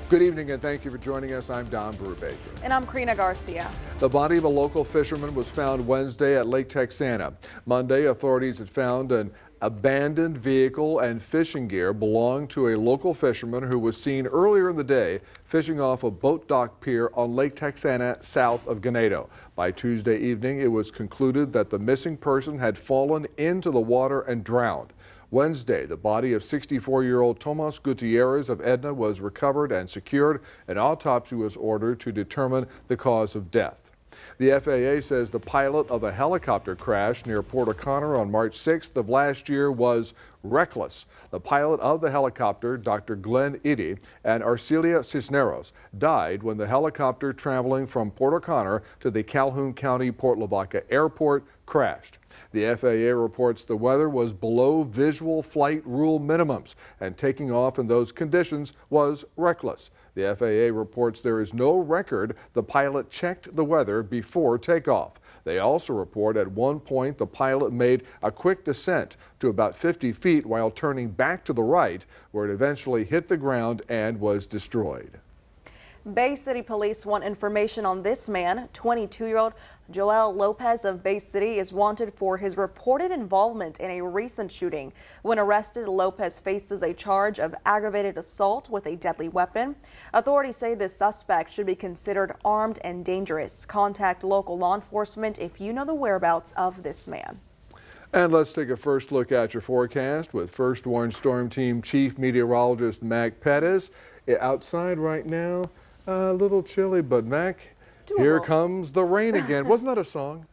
Good evening and thank you for joining us. I'm Don Brubaker. And I'm Karina Garcia. The body of a local fisherman was found Wednesday at Lake Texana. Monday, authorities had found an abandoned vehicle and fishing gear belonged to a local fisherman who was seen earlier in the day fishing off a boat dock pier on Lake Texana south of Ganado. By Tuesday evening, it was concluded that the missing person had fallen into the water and drowned. Wednesday, the body of 64-year-old Tomas Gutierrez of Edna was recovered and secured. An autopsy was ordered to determine the cause of death. The FAA says the pilot of a helicopter crash near Port O'Connor on March 6th of last year was reckless. The pilot of the helicopter, Dr. Glenn Eddy, and Arcelia Cisneros died when the helicopter traveling from Port O'Connor to the Calhoun County Port Lavaca Airport crashed. The FAA reports the weather was below visual flight rule minimums, and taking off in those conditions was reckless. The FAA reports there is no record the pilot checked the weather before takeoff. They also report at one point the pilot made a quick descent to about 50 feet while turning back to the right, where it eventually hit the ground and was destroyed. Bay City police want information on this man. 22-year-old Joel Lopez of Bay City is wanted for his reported involvement in a recent shooting. When arrested, Lopez faces a charge of aggravated assault with a deadly weapon. Authorities say this suspect should be considered armed and dangerous. Contact local law enforcement if you know the whereabouts of this man. And let's take a first look at your forecast with First Warn Storm Team Chief Meteorologist Mac Pettis. Outside right now, a little chilly, but Mac, here comes the rain again. Wasn't that a song?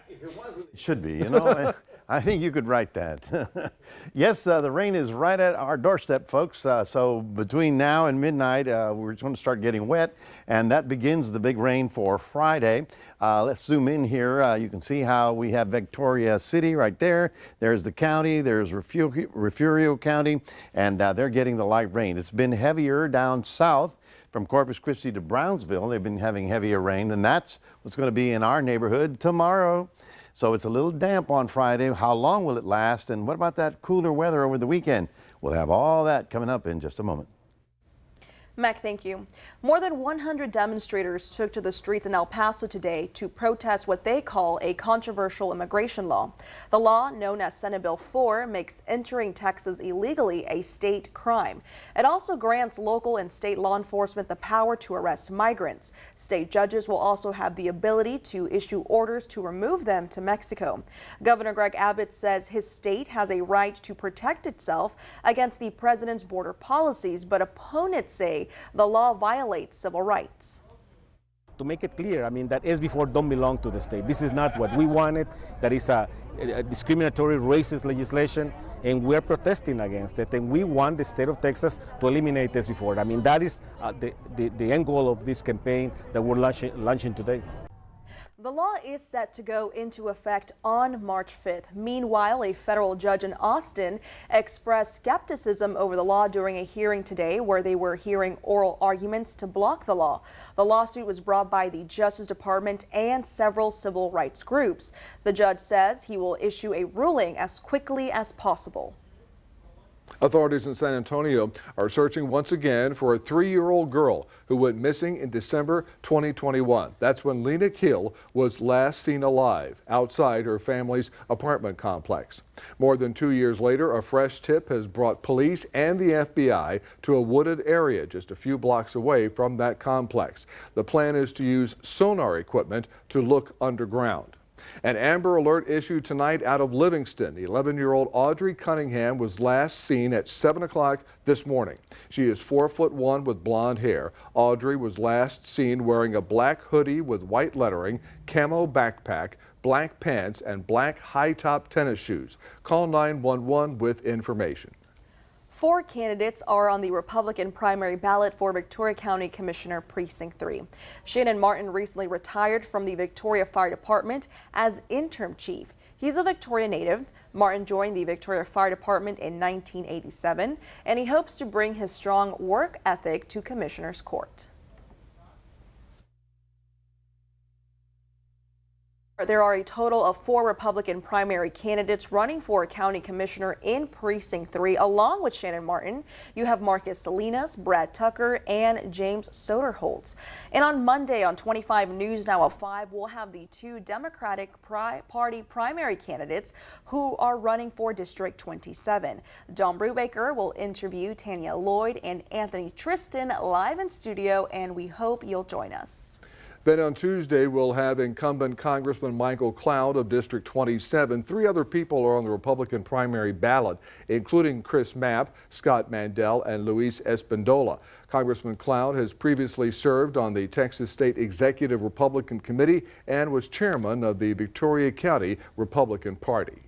If it wasn't, it should be, you know. I think you could write that. Yes, the rain is right at our doorstep, folks. So between now and midnight, we're going to start getting wet, and that begins the big rain for Friday. Let's zoom in here. You can see how we have Victoria City right there. There's the county, there's Refugio County, and they're getting the light rain. It's been heavier down south. From Corpus Christi to Brownsville, they've been having heavier rain, and that's what's going to be in our neighborhood tomorrow. So it's a little damp on Friday. How long will it last? And what about that cooler weather over the weekend? We'll have all that coming up in just a moment. Mac, thank you. More than 100 demonstrators took to the streets in El Paso today to protest what they call a controversial immigration law. The law, known as Senate Bill 4, makes entering Texas illegally a state crime. It also grants local and state law enforcement the power to arrest migrants. State judges will also have the ability to issue orders to remove them to Mexico. Governor Greg Abbott says his state has a right to protect itself against the president's border policies, but opponents say the law violates civil rights. To make it clear, I mean, that SB4 don't belong to the state. This is not what we wanted. That is a discriminatory, racist legislation, and we're protesting against it. And we want the state of Texas to eliminate SB4. I mean, that is the end goal of this campaign that we're launching today. The law is set to go into effect on March 5th. Meanwhile, a federal judge in Austin expressed skepticism over the law during a hearing today where they were hearing oral arguments to block the law. The lawsuit was brought by the Justice Department and several civil rights groups. The judge says he will issue a ruling as quickly as possible. Authorities in San Antonio are searching once again for a 3-year-old girl who went missing in December 2021. That's when Lena Kill was last seen alive outside her family's apartment complex. More than 2 years later, a fresh tip has brought police and the FBI to a wooded area just a few blocks away from that complex. The plan is to use sonar equipment to look underground. An Amber Alert issued tonight out of Livingston. 11-year-old Audrey Cunningham was last seen at 7 o'clock this morning. She is 4'1" with blonde hair. Audrey was last seen wearing a black hoodie with white lettering, camo backpack, black pants, and black high-top tennis shoes. Call 911 with information. 4 candidates are on the Republican primary ballot for Victoria County Commissioner Precinct 3. Shannon Martin recently retired from the Victoria Fire Department as interim chief. He's a Victoria native. Martin joined the Victoria Fire Department in 1987, and he hopes to bring his strong work ethic to Commissioner's Court. There are a total of 4 Republican primary candidates running for county commissioner in Precinct 3, along with Shannon Martin. You have Marcus Salinas, Brad Tucker, and James Soderholtz. And on Monday on 25 News Now at 5, we'll have the 2 Democratic Party primary candidates who are running for District 27. Don Brubaker will interview Tanya Lloyd and Anthony Tristan live in studio, and we hope you'll join us. Then on Tuesday, we'll have incumbent Congressman Michael Cloud of District 27. 3 other people are on the Republican primary ballot, including Chris Mapp, Scott Mandel, and Luis Espindola. Congressman Cloud has previously served on the Texas State Executive Republican Committee and was chairman of the Victoria County Republican Party.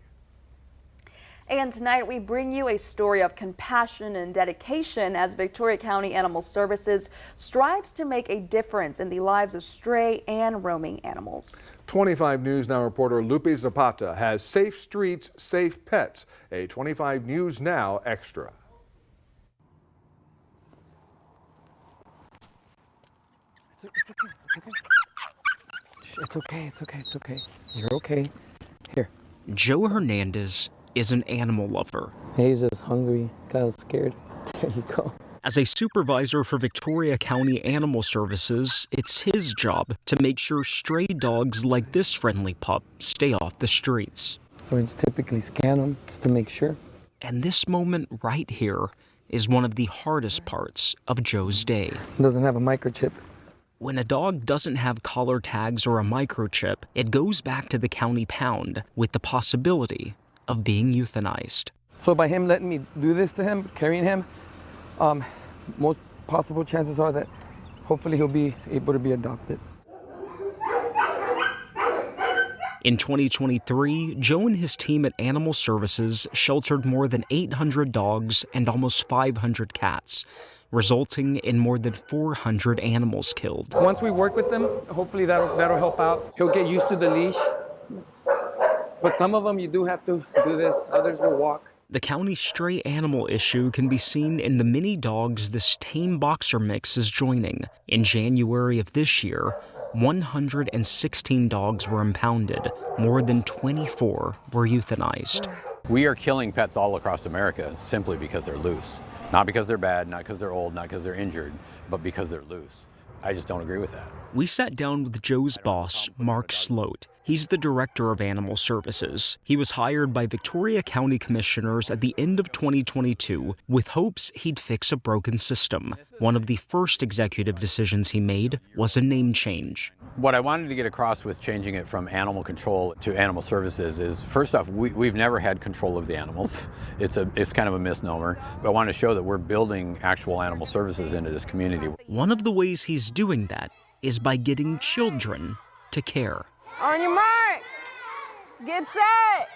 And tonight we bring you a story of compassion and dedication as Victoria County Animal Services strives to make a difference in the lives of stray and roaming animals. 25 News Now reporter Lupe Zapata has Safe Streets, Safe Pets, a 25 News Now extra. It's okay. You're okay. Here. Joe Hernandez is an animal lover. He's just hungry, kind of scared. There you go. As a supervisor for Victoria County Animal Services, it's his job to make sure stray dogs like this friendly pup stay off the streets. So we just typically scan them just to make sure. And this moment right here is one of the hardest parts of Joe's day. It doesn't have a microchip. When a dog doesn't have collar tags or a microchip, it goes back to the county pound with the possibility of being euthanized. So by him letting me do this to him, carrying him, most possible chances are that hopefully he'll be able to be adopted. In 2023, Joe and his team at Animal Services sheltered more than 800 dogs and almost 500 cats, resulting in more than 400 animals killed. Once we work with them, hopefully that'll help out. He'll get used to the leash. But some of them you do have to do this, others will walk. The county's stray animal issue can be seen in the many dogs this tame boxer mix is joining. In January of this year, 116 dogs were impounded. More than 24 were euthanized. We are killing pets all across America simply because they're loose. Not because they're bad, not because they're old, not because they're injured, but because they're loose. I just don't agree with that. We sat down with Joe's boss, Mark Sloat. He's the director of Animal Services. He was hired by Victoria County Commissioners at the end of 2022 with hopes he'd fix a broken system. One of the first executive decisions he made was a name change. What I wanted to get across with changing it from animal control to animal services is, first off, we've never had control of the animals. It's kind of a misnomer. I want to show that we're building actual animal services into this community. One of the ways he's doing that is by getting children to care. On your mark, get set,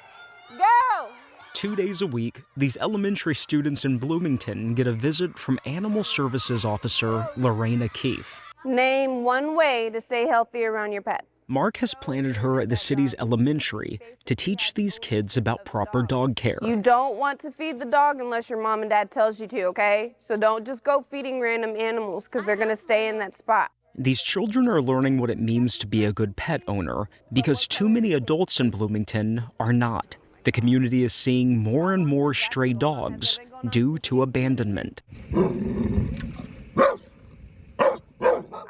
go! 2 days a week, these elementary students in Bloomington get a visit from Animal Services Officer Lorena Keefe. Name one way to stay healthy around your pet. Mark has planted her at the city's elementary to teach these kids about proper dog care. You don't want to feed the dog unless your mom and dad tells you to, okay? So don't just go feeding random animals because they're gonna stay in that spot. These children are learning what it means to be a good pet owner because too many adults in Bloomington are not. The community is seeing more and more stray dogs due to abandonment.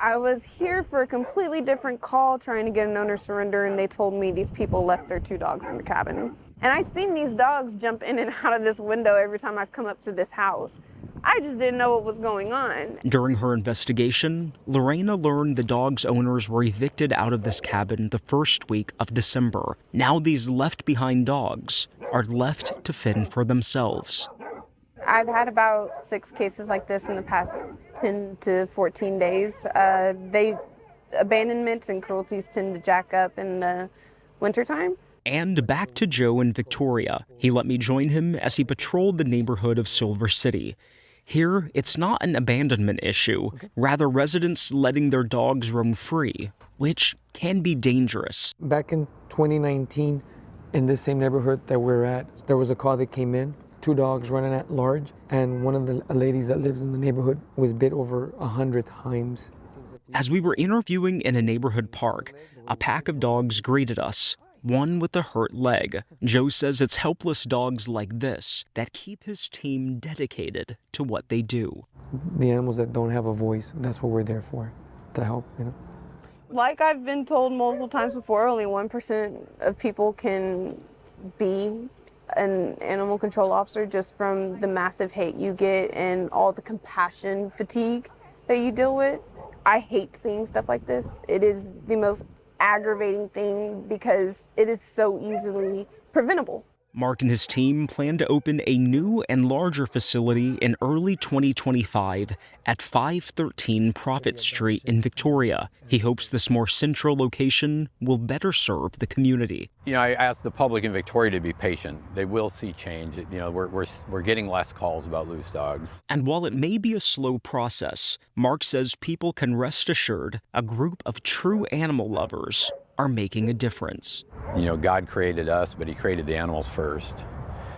I was here for a completely different call trying to get an owner surrender, and they told me these people left their 2 dogs in the cabin. And I've seen these dogs jump in and out of this window every time I've come up to this house. I just didn't know what was going on. During her investigation, Lorena learned the dog's owners were evicted out of this cabin the first week of December. Now these left-behind dogs are left to fend for themselves. I've had about 6 cases like this in the past 10 to 14 days. Abandonments and cruelties tend to jack up in the wintertime. And back to Joe in Victoria. He let me join him as he patrolled the neighborhood of Silver City. Here, it's not an abandonment issue, rather residents letting their dogs roam free, which can be dangerous. Back in 2019, in this same neighborhood that we're at, there was a call that came in, 2 dogs running at large, and one of the ladies that lives in the neighborhood was bit over 100 times. As we were interviewing in a neighborhood park, a pack of dogs greeted us, one with a hurt leg. Joe says it's helpless dogs like this that keep his team dedicated to what they do. The animals that don't have a voice, that's what we're there for, to help, you know. Like I've been told multiple times before, only 1% of people can be an animal control officer just from the massive hate you get and all the compassion fatigue that you deal with. I hate seeing stuff like this. It is the most aggravating thing because it is so easily preventable. Mark and his team plan to open a new and larger facility in early 2025 at 513 Prophet Street in Victoria. He hopes this more central location will better serve the community. You know, I asked the public in Victoria to be patient. They will see change. You know, we're getting less calls about loose dogs. And while it may be a slow process, Mark says people can rest assured a group of true animal lovers are making a difference. You know, God created us, but he created the animals first.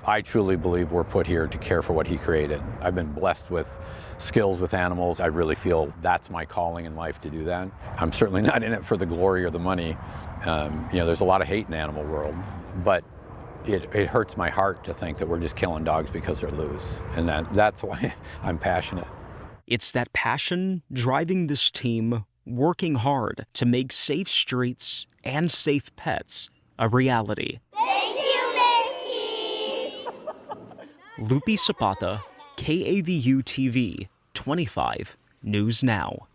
I truly believe we're put here to care for what he created. I've been blessed with skills with animals. I really feel that's my calling in life to do that. I'm certainly not in it for the glory or the money. You know, there's a lot of hate in the animal world, but it hurts my heart to think that we're just killing dogs because they're loose. And that's why I'm passionate. It's that passion driving this team, working hard to make safe streets and safe pets a reality. Thank you, Miss Lupi Zapata, KAVU TV, 25 News Now.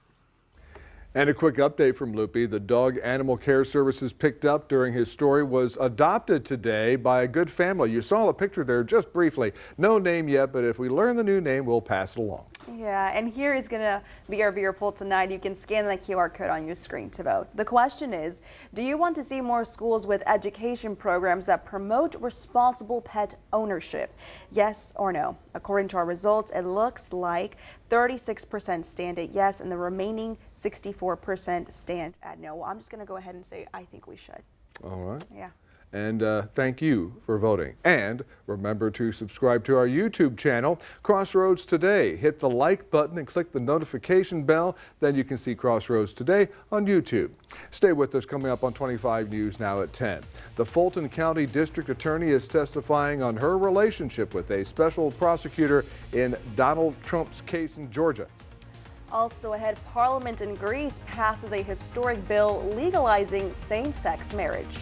And a quick update from Lupi. The dog Animal Care Services picked up during his story was adopted today by a good family. You saw the picture there just briefly. No name yet, but if we learn the new name, we'll pass it along. Yeah, and here is going to be our viewer poll tonight. You can scan the QR code on your screen to vote. The question is, do you want to see more schools with education programs that promote responsible pet ownership? Yes or no? According to our results, it looks like 36% stand at yes, and the remaining 64% stand at no. Well, I'm just going to go ahead and say I think we should. All right. Yeah. And thank you for voting. And remember to subscribe to our YouTube channel, Crossroads Today. Hit the like button and click the notification bell. Then you can see Crossroads Today on YouTube. Stay with us. Coming up on 25 News Now at 10. The Fulton County District Attorney is testifying on her relationship with a special prosecutor in Donald Trump's case in Georgia. Also ahead, Parliament in Greece passes a historic bill legalizing same-sex marriage.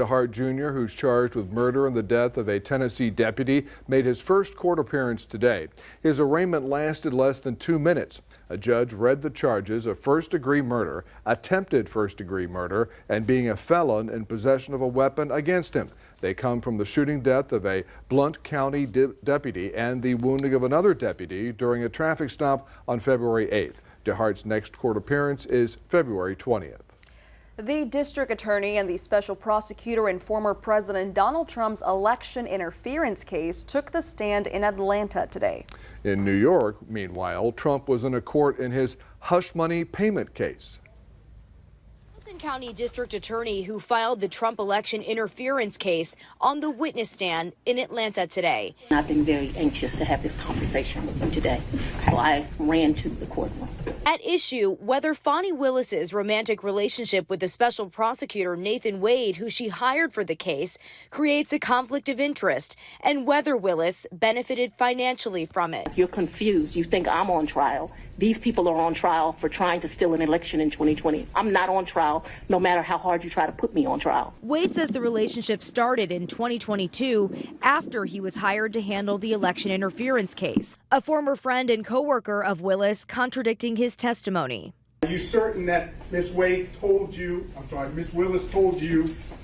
Hart Jr., who's charged with murder and the death of a Tennessee deputy, made his first court appearance today. His arraignment lasted less than 2 minutes. A judge read the charges of first-degree murder, attempted first-degree murder, and being a felon in possession of a weapon against him. They come from the shooting death of a Blount County deputy and the wounding of another deputy during a traffic stop on February 8th. DeHart's next court appearance is February 20th. The district attorney and the special prosecutor in former President Donald Trump's election interference case took the stand in Atlanta today. In New York, meanwhile, Trump was in a court in his hush money payment case. Fulton County District Attorney who filed the Trump election interference case on the witness stand in Atlanta today. I've been very anxious to have this conversation with you today, so I ran to the courtroom. At issue, whether Fani Willis's romantic relationship with the special prosecutor Nathan Wade, who she hired for the case, creates a conflict of interest, and whether Willis benefited financially from it. You're confused. You think I'm on trial. These people are on trial for trying to steal an election in 2020. I'm not on trial, no matter how hard you try to put me on trial. Wade says the relationship started in 2022 after he was hired to handle the election interference case. A former friend and coworker of Willis contradicting his testimony. Are you certain that Ms. Willis told you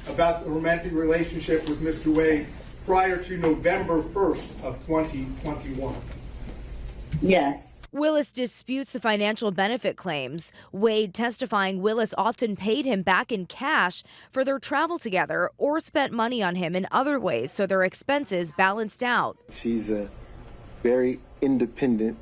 about the romantic relationship with Mr. Wade prior to November 1st of 2021? Yes. Willis disputes the financial benefit claims. Wade testifying Willis often paid him back in cash for their travel together or spent money on him in other ways so their expenses balanced out. She's a very independent,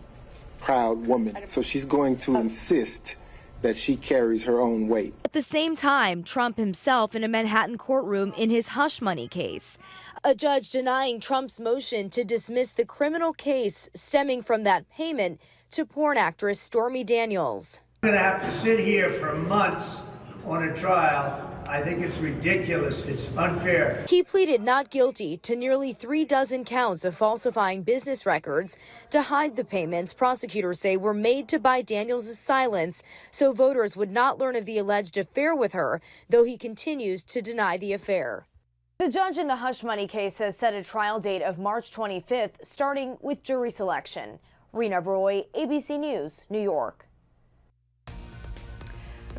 proud woman, so she's going to insist that she carries her own weight. At the same time, Trump himself in a Manhattan courtroom in his hush money case. A judge denying Trump's motion to dismiss the criminal case stemming from that payment to porn actress Stormy Daniels. I'm going to have to sit here for months on a trial. I think it's ridiculous. It's unfair. He pleaded not guilty to nearly 36 counts of falsifying business records to hide the payments prosecutors say were made to buy Daniels' silence so voters would not learn of the alleged affair with her, though he continues to deny the affair. The judge in the hush money case has set a trial date of March 25th, starting with jury selection. Rena Broy, ABC News, New York.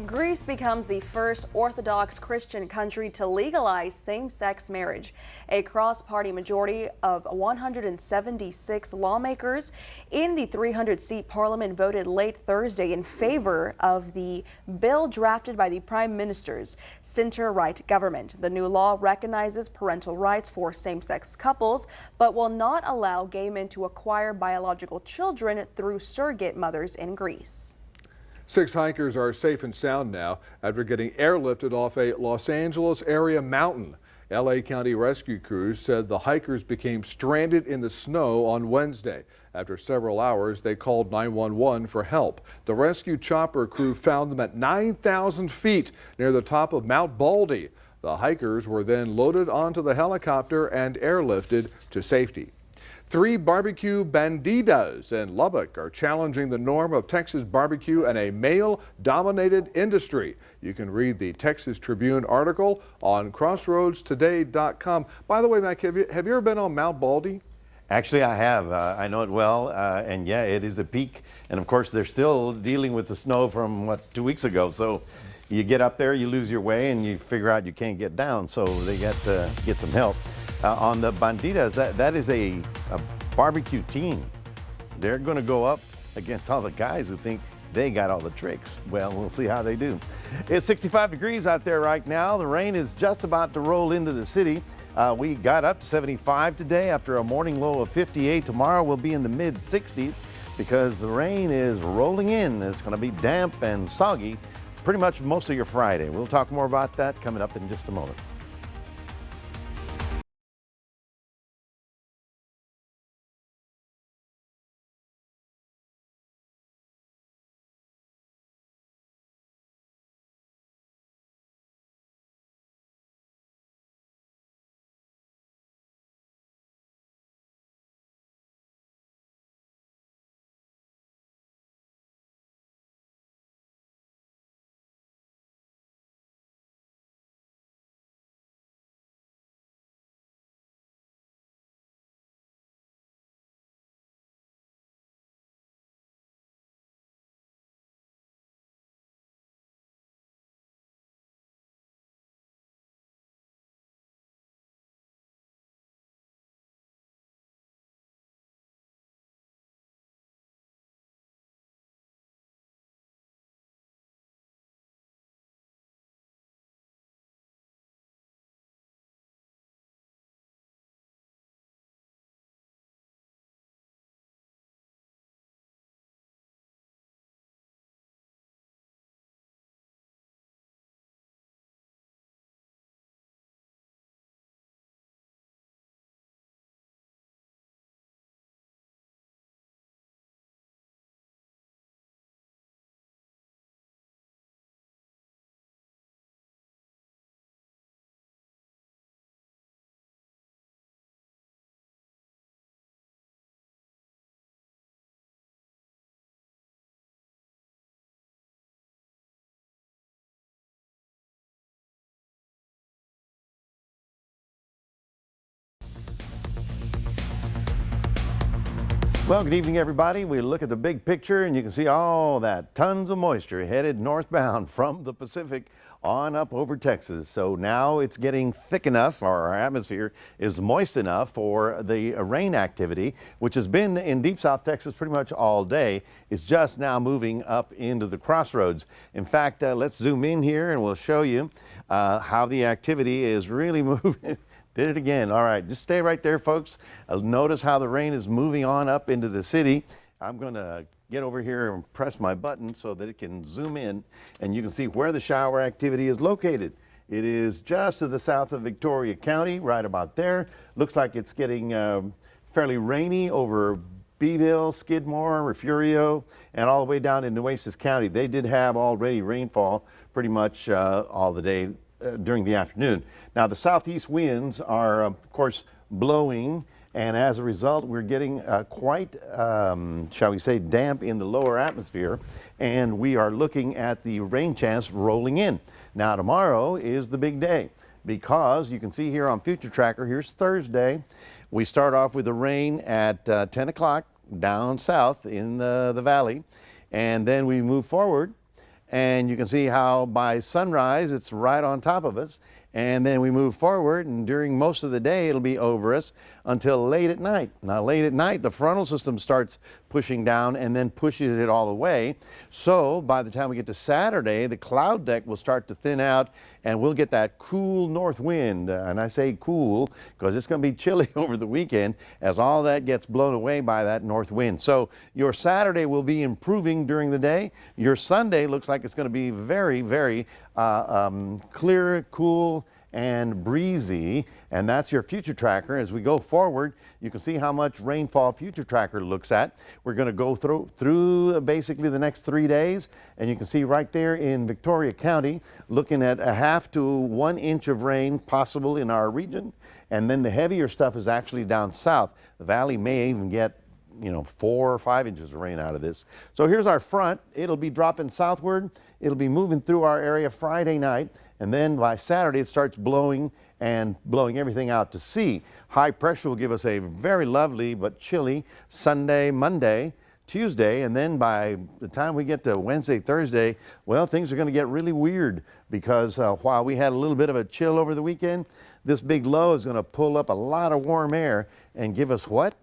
Greece becomes the first Orthodox Christian country to legalize same-sex marriage. A cross-party majority of 176 lawmakers in the 300-seat parliament voted late Thursday in favor of the bill drafted by the Prime Minister's center-right government. The new law recognizes parental rights for same-sex couples, but will not allow gay men to acquire biological children through surrogate mothers in Greece. 6 hikers are safe and sound now after getting airlifted off a Los Angeles area mountain. LA County rescue crews said the hikers became stranded in the snow on Wednesday. After several hours, they called 911 for help. The rescue chopper crew found them at 9,000 feet near the top of Mount Baldy. The hikers were then loaded onto the helicopter and airlifted to safety. 3 barbecue banditas in Lubbock are challenging the norm of Texas barbecue and a male-dominated industry. You can read the Texas Tribune article on crossroadstoday.com. By the way, Mac, have you ever been on Mount Baldy? Actually, I have. I know it well, and yeah, it is a peak. And of course, they're still dealing with the snow from, 2 weeks ago. So you get up there, you lose your way, and you figure out you can't get down. So they got to get some help. On the banditas, that is a barbecue team. They're going to go up against all the guys who think they got all the tricks. Well, we'll see how they do. It's 65 degrees out there right now. The rain is just about to roll into the city. We got up to 75 today after a morning low of 58. Tomorrow we'll be in the mid 60s because the rain is rolling in. It's going to be damp and soggy pretty much most of your Friday. We'll talk more about that coming up in just a moment. Well, good evening, everybody. We look at the big picture and you can see all that tons of moisture headed northbound from the Pacific on up over Texas. So now it's getting thick enough, or our atmosphere is moist enough for the rain activity, which has been in deep South Texas pretty much all day. It's just now moving up into the crossroads. In fact, let's zoom in here and we'll show you how the activity is really moving. Did it again. All right, just stay right there, folks. Notice how the rain is moving on up into the city. I'm going to get over here and press my button so that it can zoom in and you can see where the shower activity is located. It is just to the south of Victoria County, right about there. Looks like it's getting fairly rainy over Beeville, Skidmore, Refugio, and all the way down in Nueces County. They did have already rainfall pretty much all the day during the afternoon. Now the southeast winds are of course blowing, and as a result we're getting quite shall we say damp in the lower atmosphere, and we are looking at the rain chance rolling in. Now tomorrow is the big day, because you can see here on Future Tracker, here's Thursday. We start off with the rain at 10 o'clock down south in the valley, and then we move forward. And you can see how by sunrise it's right on top of us, and then we move forward, and during most of the day it'll be over us until late at night. Now late at night the frontal system starts pushing down and then pushes it all away. So by the time we get to Saturday, the cloud deck will start to thin out and we'll get that cool north wind. And I say cool because it's going to be chilly over the weekend as all that gets blown away by that north wind. So your Saturday will be improving during the day. Your Sunday looks like it's going to be very, very clear, cool, and breezy, and that's your Future Tracker. As we go forward, you can see how much rainfall Future Tracker looks at. We're going to go through basically the next 3 days, and you can see right there in Victoria County, looking at a half to 1 inch of rain possible in our region, and then the heavier stuff is actually down south. The valley may even get 4 or 5 inches of rain out of this. So here's our front. It'll be dropping southward. It'll be moving through our area Friday night, and then by Saturday it starts blowing and blowing everything out to sea. High pressure will give us a very lovely but chilly Sunday, Monday, Tuesday, and then by the time we get to Wednesday, Thursday, well, things are going to get really weird, because while we had a little bit of a chill over the weekend, this big low is going to pull up a lot of warm air and give us what?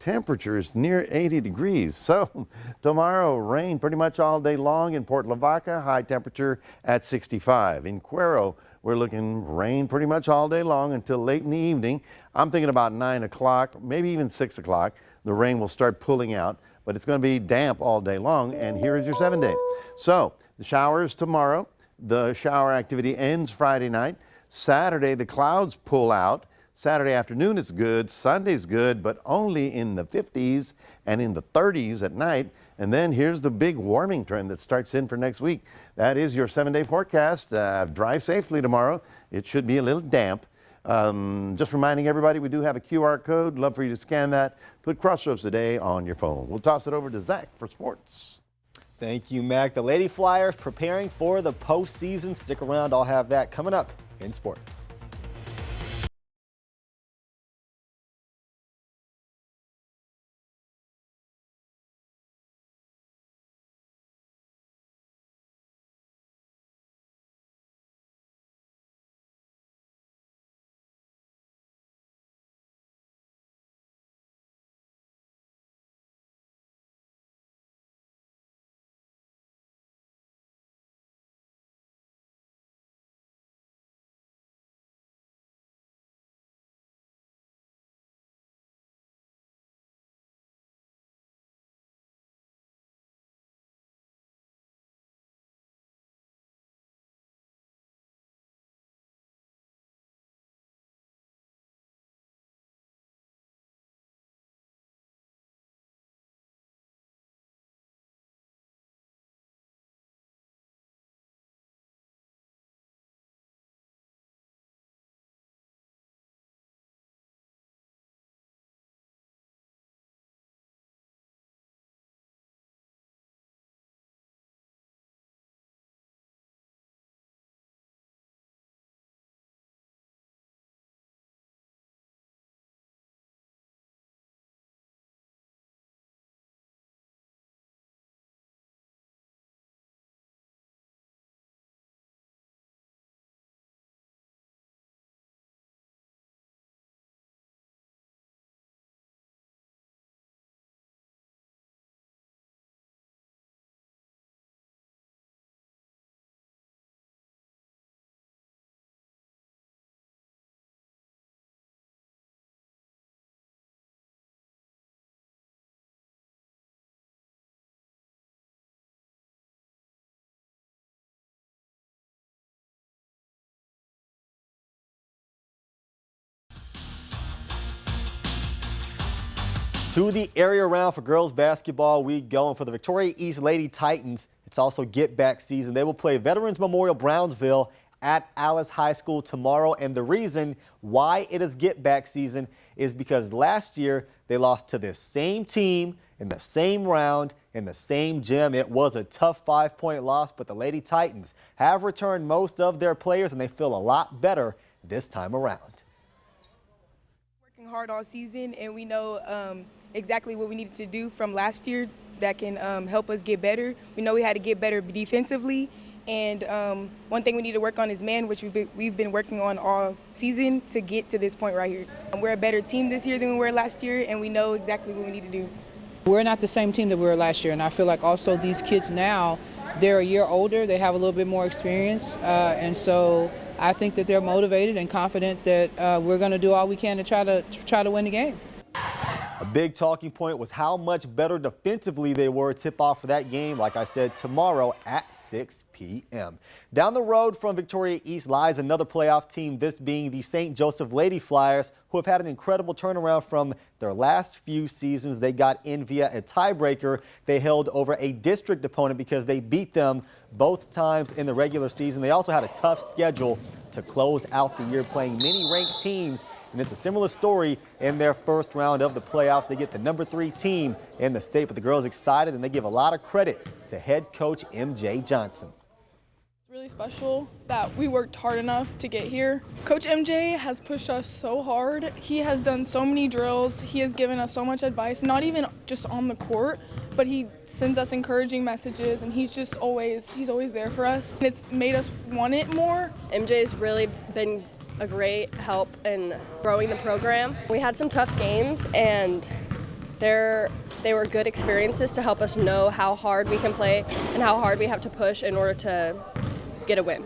Temperatures near 80 degrees. So tomorrow, rain pretty much all day long in Port Lavaca, high temperature at 65. In Cuero, we're looking rain pretty much all day long until late in the evening. I'm thinking about 9 o'clock, maybe even 6 o'clock, the rain will start pulling out, but it's going to be damp all day long, and here is your 7-day. So the showers tomorrow, the shower activity ends Friday night. Saturday, the clouds pull out. Saturday afternoon is good, Sunday's good, but only in the 50s and in the 30s at night. And then here's the big warming trend that starts in for next week. That is your 7-day forecast. Drive safely tomorrow. It should be a little damp. Just reminding everybody, we do have a QR code. Love for you to scan that. Put Crossroads Today on your phone. We'll toss it over to Zach for sports. Thank you, Mac. The Lady Flyers preparing for the postseason. Stick around. I'll have that coming up in sports. To the area round for girls basketball, we go, and for the Victoria East Lady Titans, it's also get back season. They will play Veterans Memorial Brownsville at Alice High School tomorrow, and the reason why it is get back season is because last year they lost to this same team in the same round in the same gym. It was a tough 5-point loss, but the Lady Titans have returned most of their players and they feel a lot better this time around. Working hard all season, and we know exactly what we needed to do from last year that can help us get better. We know we had to get better defensively, and one thing we need to work on is man, which we've been working on all season to get to this point right here. We're a better team this year than we were last year, and we know exactly what we need to do. We're not the same team that we were last year, and I feel like also these kids now, they're a year older, they have a little bit more experience, and so I think that they're motivated and confident that we're going to do all we can to try to win the game. A big talking point was how much better defensively they were. Tip-off for that game, like I said, tomorrow at 6 p.m. Down the road from Victoria East lies another playoff team, this being the St. Joseph Lady Flyers, who have had an incredible turnaround from their last few seasons. They got in via a tiebreaker. They held over a district opponent because they beat them both times in the regular season. They also had a tough schedule to close out the year, playing many ranked teams. And it's a similar story in their first round of the playoffs. They get the #3 team in the state, but the girls excited, and they give a lot of credit to head coach MJ Johnson. It's really special that we worked hard enough to get here. Coach MJ has pushed us so hard. He has done so many drills. He has given us so much advice, not even just on the court, but he sends us encouraging messages, and he's always there for us. It's made us want it more. MJ's really been a great help in growing the program. We had some tough games, and they were good experiences to help us know how hard we can play and how hard we have to push in order to get a win.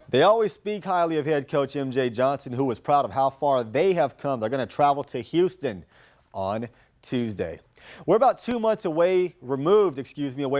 They always speak highly of head coach MJ Johnson, who was proud of how far they have come. They're going to travel to Houston on Tuesday. We're about 2 months removed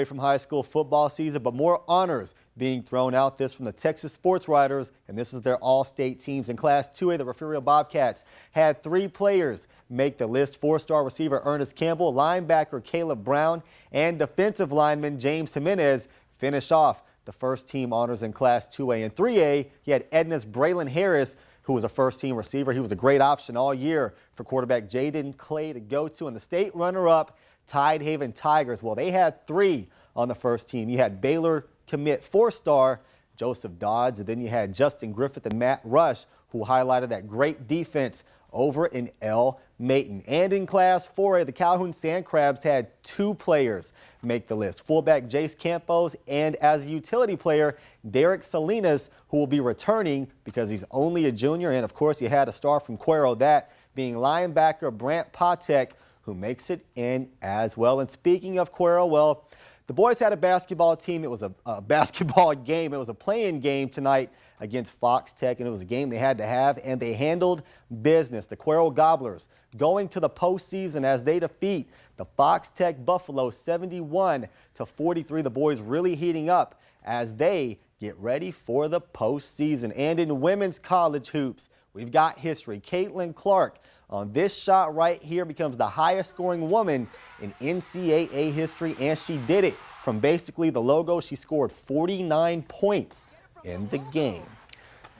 from high school football season, but more honors being thrown out. This from the Texas Sports Writers, and this is their all-state teams. In Class 2A, the Refugio Bobcats had 3 players make the list: 4-star receiver Ernest Campbell, linebacker Caleb Brown, and defensive lineman James Jimenez finish off the first team honors in Class 2A. In 3A, he had Edna's Braylon Harris, who was a first-team receiver. He was a great option all year for quarterback Jaden Clay to go to. And the state runner-up, Tidehaven Tigers, well, they had 3 on the first team. You had Baylor commit 4-star Joseph Dodds, and then you had Justin Griffith and Matt Rush, who highlighted that great defense over in El Maton. And in Class 4A, the Calhoun Sand Crabs had 2 players make the list: fullback Jace Campos, and as a utility player, Derek Salinas, who will be returning because he's only a junior. And of course, you had a star from Cuero, that being linebacker Brant Patek, who makes it in as well. And speaking of Cuero, well, the boys had a basketball team. It was a basketball game. It was a play-in game tonight against Fox Tech, and it was a game they had to have, and they handled business. The Cuero Gobblers going to the postseason as they defeat the Fox Tech Buffalo 71-43. The boys really heating up as they get ready for the postseason. And in women's college hoops, we've got history. Caitlin Clark on this shot right here becomes the highest scoring woman in NCAA history, and she did it from basically the logo. She scored 49 points in the game.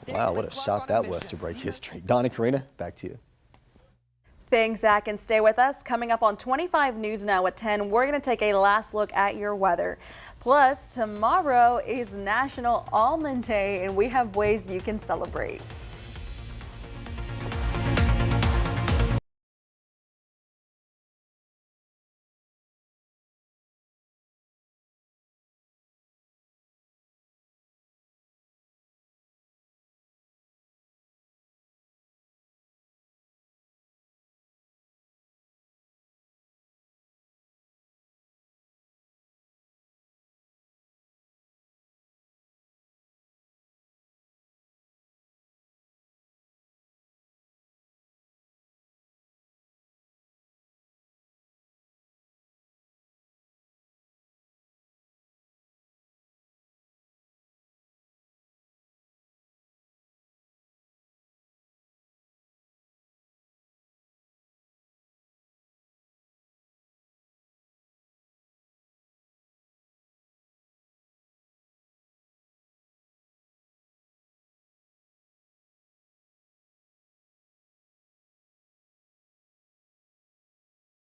Wow, what a shot that was to break history. Donna, Karina, back to you. Thanks, Zach, and stay with us. Coming up on 25 News Now at 10, we're going to take a last look at your weather. Plus, tomorrow is National Almond Day, and we have ways you can celebrate.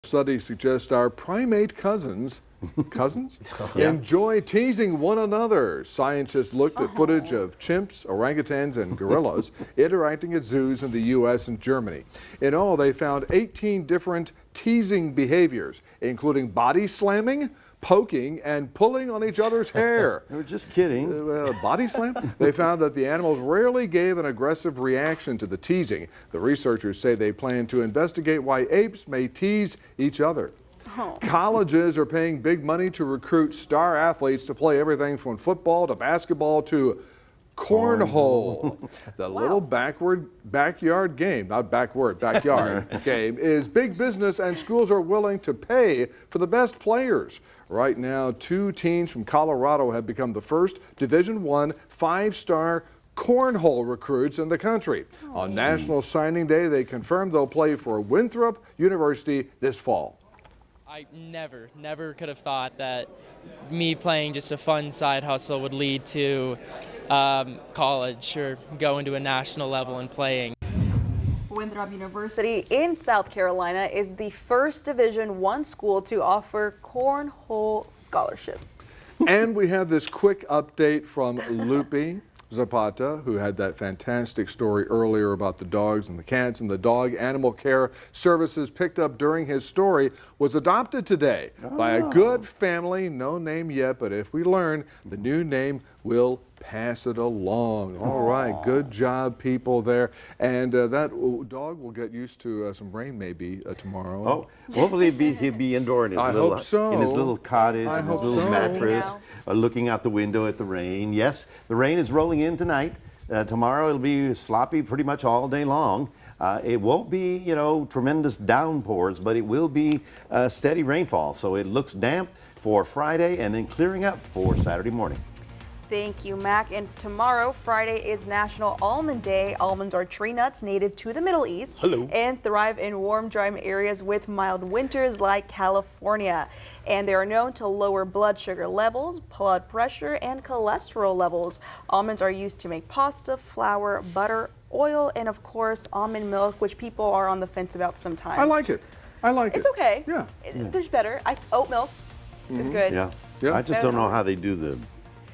Studies suggest our primate cousins enjoy teasing one another. Scientists looked at footage of chimps, orangutans, and gorillas interacting at zoos in the U.S. and Germany. In all, they found 18 different teasing behaviors, including body slamming, poking, and pulling on each other's hair. They were just kidding. Body slam? They found that the animals rarely gave an aggressive reaction to the teasing. The researchers say they plan to investigate why apes may tease each other. Colleges are paying big money to recruit star athletes to play everything from football to basketball to cornhole. The little backyard game game is big business, and schools are willing to pay for the best players. Right now, 2 teams from Colorado have become the first Division I 5-star cornhole recruits in the country. On National Signing Day, they confirmed they'll play for Winthrop University this fall. I never could have thought that me playing just a fun side hustle would lead to college or going to a national level and playing. Winthrop University in South Carolina is the first Division I school to offer cornhole scholarships. And we have this quick update from Lupe Zapata, who had that fantastic story earlier about the dogs and the cats, and the dog animal care services picked up during his story was adopted today by a good family, no name yet, but if we learn, the new name will pass it along. All right, good job, people there. And that dog will get used to some rain maybe tomorrow. Oh, hopefully he'll be indoor in his little cottage, in his little mattress, looking out the window at the rain. Yes, the rain is rolling in tonight. Tomorrow it'll be sloppy pretty much all day long. It won't be, tremendous downpours, but it will be steady rainfall. So it looks damp for Friday and then clearing up for Saturday morning. Thank you, Mac. And tomorrow, Friday, is National Almond Day. Almonds are tree nuts native to the Middle East and thrive in warm, dry areas with mild winters like California. And they are known to lower blood sugar levels, blood pressure, and cholesterol levels. Almonds are used to make pasta, flour, butter, oil, and of course, almond milk, which people are on the fence about sometimes. I like it. It's okay. Yeah. There's better. Oat milk is good. Yeah. I just don't know how they do the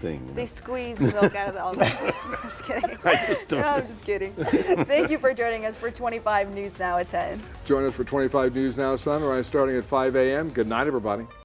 thing. They squeeze the milk out of the almond. I'm just kidding. I'm just kidding. Thank you for joining us for 25 News Now at 10. Join us for 25 News Now Sunrise starting at 5 a.m. Good night, everybody.